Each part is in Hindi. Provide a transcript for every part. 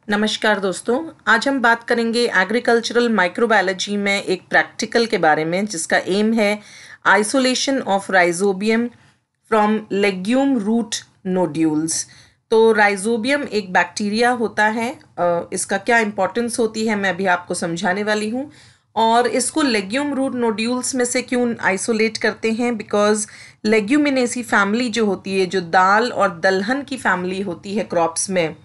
नमस्कार दोस्तों। आज हम बात करेंगे एग्रीकल्चरल माइक्रोबायोलॉजी में एक प्रैक्टिकल के बारे में जिसका एम है isolation of rhizobium from legume root nodules. तो राइजोबियम एक बैक्टीरिया होता है। इसका क्या इम्पोर्टेंस होती है मैं अभी आपको समझाने वाली हूँ। और इसको लेग्यूम रूट नोड्यूल्स में से क्यों आइसोलेट करते हैं? बिकॉज लेग्यूमिनेसी फैमिली जो होती है, जो दाल और दलहन की फैमिली होती है क्रॉप्स में,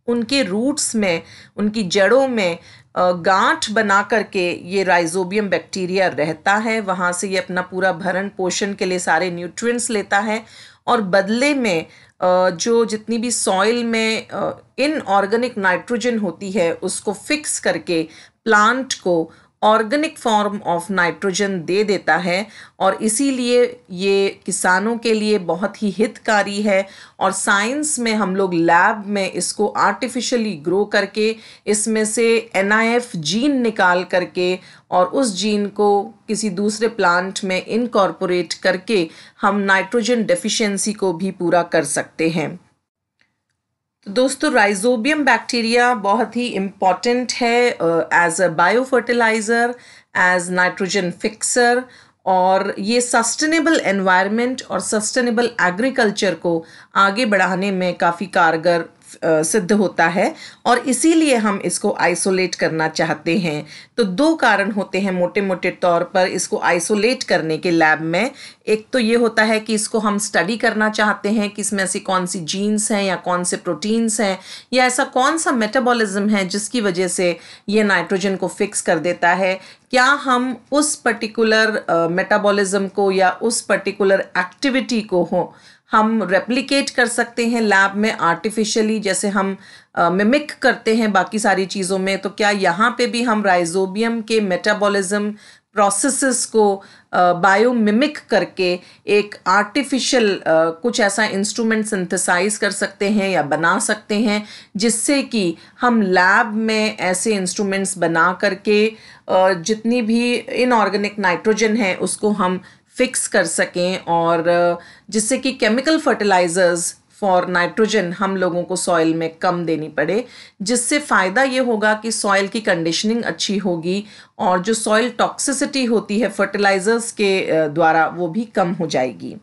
उनके रूट्स में, उनकी जड़ों में गांठ बना करके ये राइजोबियम बैक्टीरिया रहता है। वहाँ से ये अपना पूरा भरण पोषण के लिए सारे न्यूट्रिएंट्स लेता है और बदले में जो जितनी भी सॉइल में इनऑर्गेनिक नाइट्रोजन होती है उसको फिक्स करके प्लांट को ऑर्गेनिक फॉर्म ऑफ नाइट्रोजन दे देता है। और इसीलिए ये किसानों के लिए बहुत ही हितकारी है। और साइंस में हम लोग लैब में इसको आर्टिफिशियली ग्रो करके इसमें से NIF जीन निकाल करके और उस जीन को किसी दूसरे प्लांट में इनकॉर्पोरेट करके हम नाइट्रोजन डेफिशिएंसी को भी पूरा कर सकते हैं। दोस्तों, राइजोबियम बैक्टीरिया बहुत ही इम्पॉर्टेंट है as a bio fertiliser, as nitrogen fixer, और ये सस्टेनेबल एनवायरनमेंट और सस्टेनेबल एग्रीकल्चर को आगे बढ़ाने में काफ़ी कारगर सिद्ध होता है। और इसीलिए हम इसको आइसोलेट करना चाहते हैं। तो दो कारण होते हैं मोटे मोटे तौर पर इसको आइसोलेट करने के लैब में। एक तो ये होता है कि इसको हम स्टडी करना चाहते हैं कि इसमें ऐसी कौन सी जीन्स हैं या कौन से प्रोटीन्स हैं या ऐसा कौन सा मेटाबॉलिज्म है जिसकी वजह से ये नाइट्रोजन को फिक्स कर देता है। क्या हम उस पर्टिकुलर मेटाबॉलिज्म को या उस पर्टिकुलर एक्टिविटी को हम रेप्लिकेट कर सकते हैं लैब में आर्टिफिशियली, जैसे हम मिमिक करते हैं बाकी सारी चीज़ों में। तो क्या यहाँ पे भी हम राइजोबियम के मेटाबॉलिज्म प्रोसेसेस को बायो मिमिक करके एक आर्टिफिशियल कुछ ऐसा इंस्ट्रूमेंट सिंथेसाइज कर सकते हैं या बना सकते हैं जिससे कि हम लैब में ऐसे इंस्ट्रूमेंट्स बना करके जितनी भी इनऑर्गेनिक नाइट्रोजन है उसको हम फिक्स कर सकें, और जिससे कि केमिकल फर्टिलाइजर्स फॉर नाइट्रोजन हम लोगों को सॉइल में कम देनी पड़े, जिससे फ़ायदा ये होगा कि सॉइल की कंडीशनिंग अच्छी होगी और जो सॉइल टॉक्सिसिटी होती है फर्टिलाइजर्स के द्वारा वो भी कम हो जाएगी।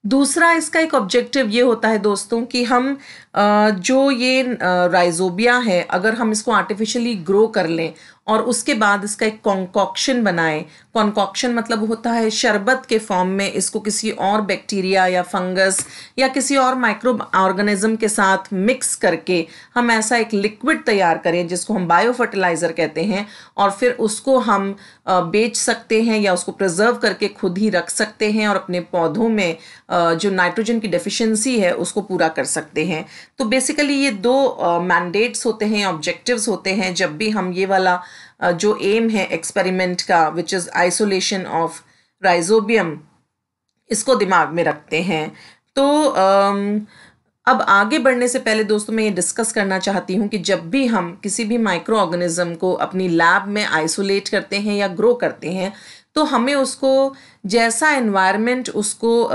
दूसरा इसका एक ऑब्जेक्टिव ये होता है दोस्तों कि हम जो ये राइजोबिया है, अगर हम इसको आर्टिफिशियली ग्रो कर लें और उसके बाद इसका एक कॉन्कॉक्शन बनाएं। कॉन्कॉक्शन मतलब होता है शरबत के फॉर्म में इसको किसी और बैक्टीरिया या फंगस या किसी और माइक्रो ऑर्गेनिज्म के साथ मिक्स करके हम ऐसा एक लिक्विड तैयार करें जिसको हम बायो फर्टिलाइज़र कहते हैं, और फिर उसको हम बेच सकते हैं या उसको प्रिजर्व करके खुद ही रख सकते हैं और अपने पौधों में जो नाइट्रोजन की डेफिशिएंसी है उसको पूरा कर सकते हैं। तो बेसिकली ये दो मैंडेट्स होते हैं, ऑब्जेक्टिव्स होते हैं जब भी हम ये वाला जो एम है एक्सपेरिमेंट का, which is isolation of rhizobium, इसको दिमाग में रखते हैं। तो अब आगे बढ़ने से पहले दोस्तों मैं ये डिस्कस करना चाहती हूँ कि जब भी हम किसी भी माइक्रो ऑर्गेनिज्म को अपनी लैब में आइसोलेट करते हैं या ग्रो करते हैं तो हमें उसको जैसा एनवायरनमेंट उसको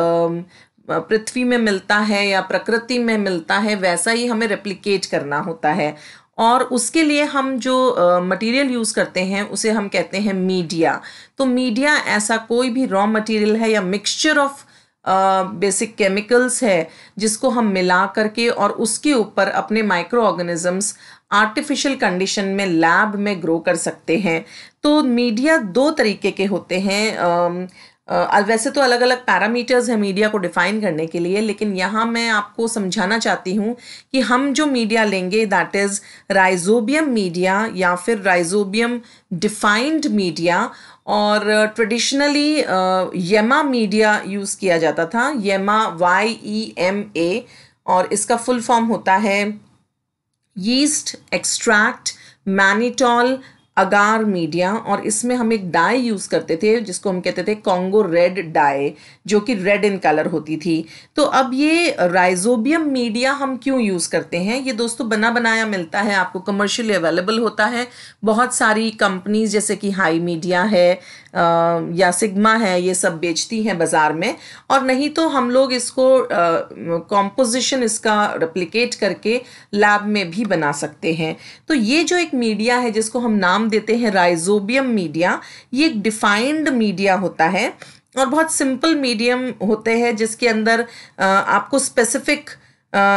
पृथ्वी में मिलता है या प्रकृति में मिलता है वैसा ही हमें रेप्लिकेट करना होता है। और उसके लिए हम जो मटेरियल यूज़ करते हैं उसे हम कहते हैं मीडिया। तो मीडिया ऐसा कोई भी रॉ मटेरियल है या मिक्सचर ऑफ बेसिक केमिकल्स है जिसको हम मिला करके और उसके ऊपर अपने माइक्रो ऑर्गेनिजम्स आर्टिफिशियल कंडीशन में लैब में ग्रो कर सकते हैं। तो मीडिया दो तरीके के होते हैं। वैसे तो अलग अलग पैरामीटर्स हैं मीडिया को डिफाइन करने के लिए, लेकिन यहाँ मैं आपको समझाना चाहती हूँ कि हम जो मीडिया लेंगे दैट इज़ राइजोबियम मीडिया या फिर राइजोबियम डिफाइंड मीडिया। और ट्रेडिशनली येमा मीडिया यूज़ किया जाता था, येमा YEMA, और इसका फुल फॉर्म होता है यीस्ट एक्सट्रैक्ट मैनिटॉल अगार मीडिया, और इसमें हम एक डाई यूज़ करते थे जिसको हम कहते थे कॉन्गो रेड डाई, जो कि रेड इन कलर होती थी। तो अब ये राइजोबियम मीडिया हम क्यों यूज़ करते हैं? ये दोस्तों बना बनाया मिलता है, आपको कमर्शियली अवेलेबल होता है। बहुत सारी कंपनीज जैसे कि हाई मीडिया है या सिग्मा है, ये सब बेचती हैं बाज़ार में। और नहीं तो हम लोग इसको कॉम्पोजिशन इसका रेप्लिकेट करके लैब में भी बना सकते हैं। तो ये जो एक मीडिया है जिसको हम नाम देते हैं राइजोबियम मीडिया, ये एक डिफाइंड मीडिया होता है और बहुत सिंपल मीडियम होते हैं जिसके अंदर आपको स्पेसिफिक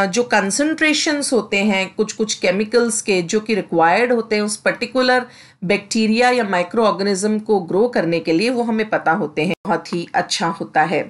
जो कंसंट्रेशंस होते हैं कुछ कुछ केमिकल्स के जो कि रिक्वायर्ड होते हैं उस पर्टिकुलर बैक्टीरिया या माइक्रो ऑर्गेनिज्म को ग्रो करने के लिए, वो हमें पता होते हैं। बहुत ही अच्छा होता है।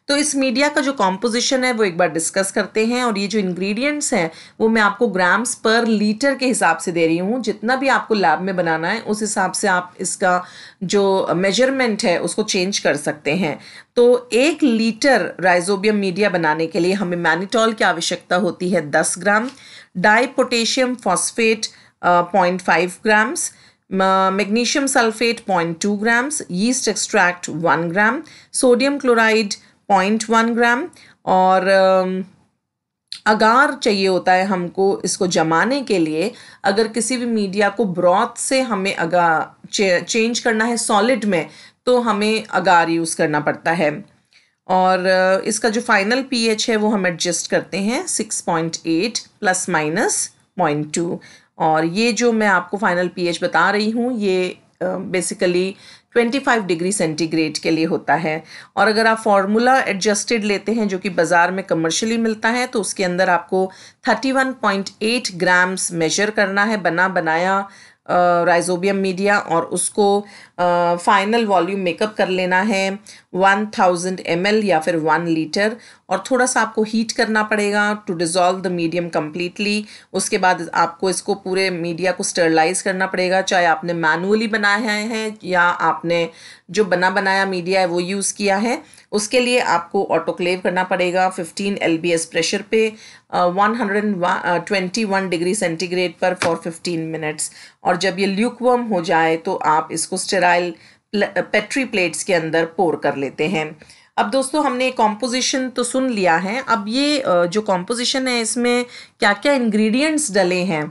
तो इस मीडिया का जो कॉम्पोजिशन है वो एक बार डिस्कस करते हैं, और ये जो इंग्रेडिएंट्स हैं वो मैं आपको ग्राम्स पर लीटर के हिसाब से दे रही हूँ। जितना भी आपको लैब में बनाना है उस हिसाब से आप इसका जो मेजरमेंट है उसको चेंज कर सकते हैं। तो 1 लीटर राइजोबियम मीडिया बनाने के लिए हमें मैनिटॉल की आवश्यकता होती है 10 gram, di potassium phosphate 0.5 grams, magnesium sulphate 0.2 grams, yeast extract 1 gram, sodium chloride 0.1 gram, और अगार चाहिए होता है हमको इसको जमाने के लिए। अगर किसी भी मीडिया को ब्रॉथ से हमें चेंज करना है सॉलिड में तो हमें अगार यूज़ करना पड़ता है। और इसका जो फाइनल पीएच है वो हम एडजस्ट करते हैं 6.8 प्लस माइनस 0.2। और ये जो मैं आपको फाइनल पीएच बता रही हूँ ये बेसिकली 25 डिग्री सेंटीग्रेड के लिए होता है। और अगर आप फार्मूला एडजस्टेड लेते हैं जो कि बाज़ार में कमर्शियली मिलता है तो उसके अंदर आपको 31.8 ग्राम्स मेजर करना है बना बनाया राइजोबियम मीडिया, और उसको फाइनल वॉल्यूम मेकअप कर लेना है 1000 ml या फिर 1 लीटर, और थोड़ा सा आपको हीट करना पड़ेगा to dissolve the medium completely. उसके बाद आपको इसको पूरे मीडिया को स्टरलाइज करना पड़ेगा, चाहे आपने मैनुअली बनाया है या आपने जो बना बनाया मीडिया है वो यूज़ किया है। उसके लिए आपको ऑटोक्लेव करना पड़ेगा 15 lbs प्रेशर पे 121 डिग्री सेंटीग्रेड पर फॉर 15 मिनट्स। और जब ये ल्यूकवर्म हो जाए तो आप इसको स्टेराइल पेट्री प्लेट्स के अंदर पोर कर लेते हैं। अब दोस्तों हमने कॉम्पोजिशन तो सुन लिया है, अब ये जो कॉम्पोजिशन है इसमें क्या क्या इंग्रेडिएंट्स डले हैं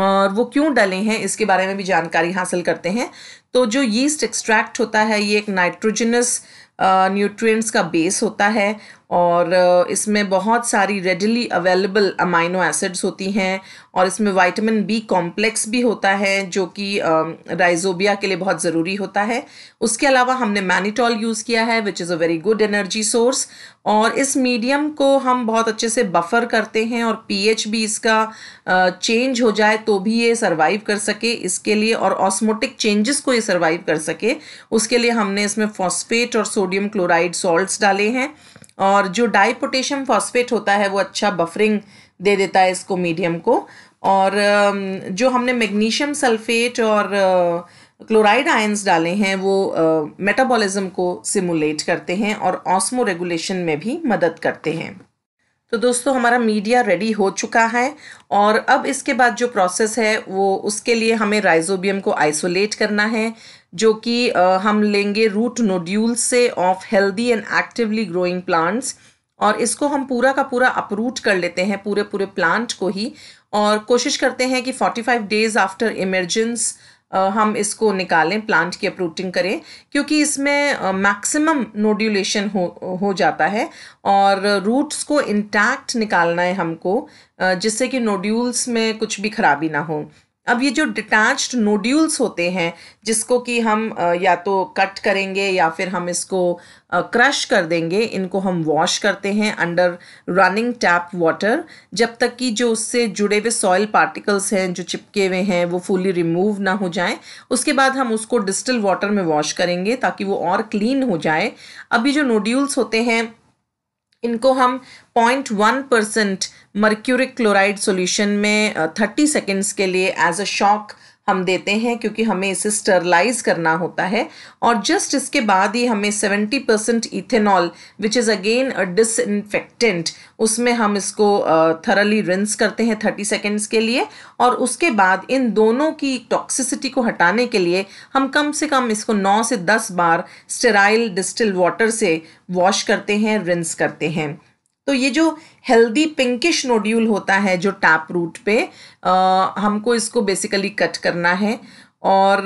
और वो क्यों डले हैं इसके बारे में भी जानकारी हासिल करते हैं। तो जो यीस्ट एक्सट्रैक्ट होता है ये एक नाइट्रोजनस न्यूट्रिएंट्स का बेस होता है, और इसमें बहुत सारी रेडिली अवेलेबल अमाइनो एसिड्स होती हैं, और इसमें विटामिन बी कॉम्प्लेक्स भी होता है जो कि राइजोबिया के लिए बहुत ज़रूरी होता है। उसके अलावा हमने मैनिटॉल यूज़ किया है which is a very good energy source, और इस मीडियम को हम बहुत अच्छे से बफर करते हैं और पीएच भी इसका चेंज हो जाए तो भी ये सर्वाइव कर सके इसके लिए, और ऑस्मोटिक चेंजेस को ये सर्वाइव कर सके उसके लिए हमने इसमें फॉस्फेट और सोडियम क्लोराइड सॉल्ट्स डाले हैं। और जो डाई पोटेशियम फॉस्फेट होता है वो अच्छा बफरिंग दे देता है इसको मीडियम को, और जो हमने मैग्नीशियम सल्फेट और क्लोराइड आयंस डाले हैं वो मेटाबॉलिज्म को सिमुलेट करते हैं और ऑस्मो रेगुलेशन में भी मदद करते हैं। तो दोस्तों हमारा मीडिया रेडी हो चुका है, और अब इसके बाद जो प्रोसेस है वो उसके लिए हमें राइजोबियम को आइसोलेट करना है, जो कि हम लेंगे रूट नोड्यूल्स से of healthy and actively growing plants, और इसको हम पूरा का पूरा अपरूट कर लेते हैं पूरे पूरे प्लांट को ही, और कोशिश करते हैं कि 45 डेज आफ्टर इमर्जेंस हम इसको निकालें, प्लांट की अपरूटिंग करें, क्योंकि इसमें मैक्सिमम नोड्यूलेशन हो जाता है और रूट्स को इंटैक्ट निकालना है हमको, जिससे कि नोड्यूल्स में कुछ भी खराबी ना हो। अब ये जो डिटैच्ड नोड्यूल्स होते हैं जिसको कि हम या तो कट करेंगे या फिर हम इसको क्रश कर देंगे, इनको हम वॉश करते हैं अंडर रनिंग टैप वाटर, जब तक कि जो उससे जुड़े हुए सॉइल पार्टिकल्स हैं जो चिपके हुए हैं वो फुली रिमूव ना हो जाएं। उसके बाद हम उसको डिस्टिल वाटर में वॉश करेंगे ताकि वो और क्लीन हो जाए। अभी जो नोड्यूल्स होते हैं इनको हम 0.1% मर्क्यूरिक क्लोराइड सॉल्यूशन में 30 सेकेंड्स के लिए एज अ शॉक हम देते हैं क्योंकि हमें इसे स्टरलाइज करना होता है। और जस्ट इसके बाद ही हमें 70% ethanol which is again a disinfectant, उसमें हम इसको थरली रिंस करते हैं 30 सेकेंड्स के लिए। और उसके बाद इन दोनों की टॉक्सिसिटी को हटाने के लिए हम कम से कम इसको 9 से 10 बार स्टेराइल डिस्टिल वाटर से वॉश करते हैं, रिंस करते हैं। तो ये जो हेल्दी पिंकिश नोड्यूल होता है जो टैप रूट पे, हमको इसको बेसिकली कट करना है। और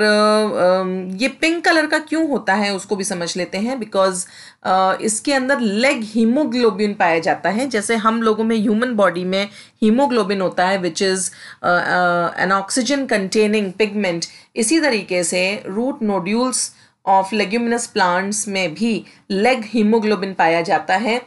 ये पिंक कलर का क्यों होता है उसको भी समझ लेते हैं। बिकॉज इसके अंदर लेग हीमोग्लोबिन पाया जाता है। जैसे हम लोगों में ह्यूमन बॉडी में हीमोग्लोबिन होता है which is an oxygen containing pigment, इसी तरीके से root nodules of leguminous plants में भी लेग हीमोग्लोबिन पाया जाता है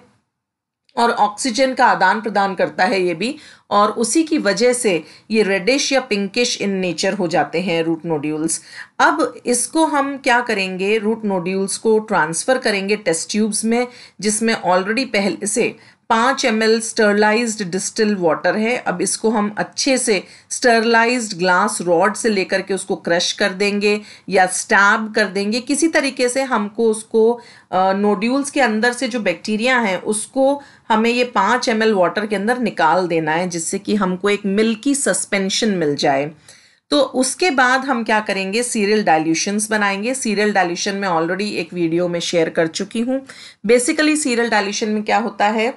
और ऑक्सीजन का आदान प्रदान करता है ये भी। और उसी की वजह से ये रेडिश या पिंकिश इन नेचर हो जाते हैं रूट नोड्यूल्स। अब इसको हम क्या करेंगे, रूट नोड्यूल्स को ट्रांसफ़र करेंगे टेस्ट ट्यूब्स में, जिसमें ऑलरेडी पहले से 5 ml स्टरलाइज्ड डिस्टिल वाटर है। अब इसको हम अच्छे से स्टरलाइज्ड ग्लास रॉड से लेकर के उसको क्रश कर देंगे या स्टैब कर देंगे। किसी तरीके से हमको उसको नोड्यूल्स के अंदर से जो बैक्टीरिया हैं उसको हमें ये 5 ml वाटर के अंदर निकाल देना है, जिससे कि हमको एक मिल्की सस्पेंशन मिल जाए। तो उसके बाद हम क्या करेंगे, सीरियल डाइल्यूशंस बनाएंगे। सीरियल डाइल्यूशन में ऑलरेडी एक वीडियो में शेयर कर चुकी हूँ। बेसिकली सीरियल डाइल्यूशन में क्या होता है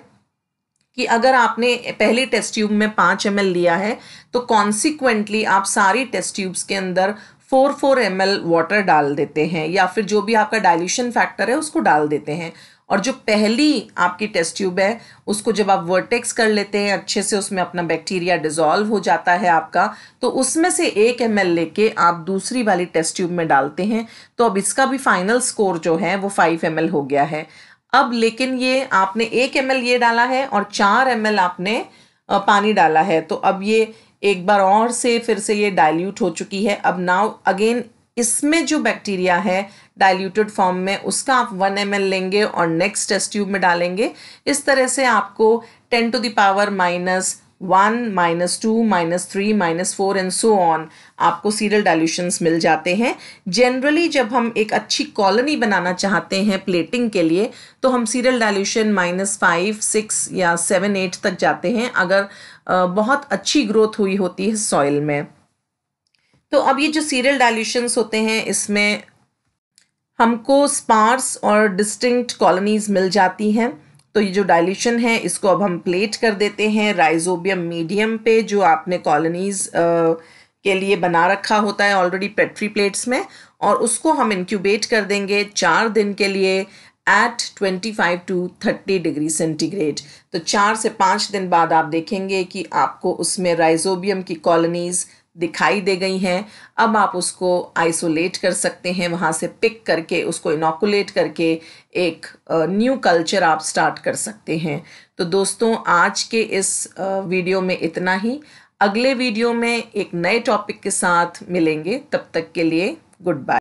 कि अगर आपने पहले टेस्ट ट्यूब में 5 ml लिया है तो कॉन्सिक्वेंटली आप सारी टेस्ट ट्यूब्स के अंदर 4 ml वाटर डाल देते हैं, या फिर जो भी आपका डाइल्यूशन फैक्टर है उसको डाल देते हैं। और जो पहली आपकी टेस्ट ट्यूब है उसको जब आप वर्टेक्स कर लेते हैं अच्छे से, उसमें अपना बैक्टीरिया डिसॉल्व हो जाता है आपका, तो उसमें से 1 ml लेके आप दूसरी वाली टेस्ट ट्यूब में डालते हैं। तो अब इसका भी फाइनल स्कोर जो है वो 5 ml हो गया है। अब लेकिन ये आपने 1 ml ये डाला है और 4 ml आपने पानी डाला है, तो अब ये एक बार और से फिर से ये डाइल्यूट हो चुकी है। अब नाउ अगेन इसमें जो बैक्टीरिया है डाइल्यूटेड फॉर्म में उसका आप 1 ml लेंगे और नेक्स्ट टेस्ट ट्यूब में डालेंगे। इस तरह से आपको 10 to the power -1, -2, -3, -4 and so on आपको सीरियल डाइल्यूशंस मिल जाते हैं। जनरली जब हम एक अच्छी कॉलोनी बनाना चाहते हैं प्लेटिंग के लिए तो हम सीरियल डाइल्यूशन -5, 6 या 7, 8 तक जाते हैं, अगर बहुत अच्छी ग्रोथ हुई होती है सॉइल में। तो अब ये जो सीरियल डाइल्यूशंस होते हैं इसमें हमको स्पार्स और डिस्टिंक्ट कॉलोनीज मिल जाती हैं। तो ये जो डाइल्यूशन है इसको अब हम प्लेट कर देते हैं राइजोबियम मीडियम पे, जो आपने कॉलोनीज के लिए बना रखा होता है ऑलरेडी पेट्री प्लेट्स में, और उसको हम इंक्यूबेट कर देंगे 4 दिन के लिए एट 25 to 30 डिग्री सेंटीग्रेड। तो 4 से 5 दिन बाद आप देखेंगे कि आपको उसमें राइजोबियम की कॉलोनीज दिखाई दे गई हैं। अब आप उसको आइसोलेट कर सकते हैं, वहाँ से पिक करके उसको इनोकुलेट करके एक न्यू कल्चर आप स्टार्ट कर सकते हैं। तो दोस्तों आज के इस वीडियो में इतना ही। अगले वीडियो में एक नए टॉपिक के साथ मिलेंगे, तब तक के लिए गुड बाय।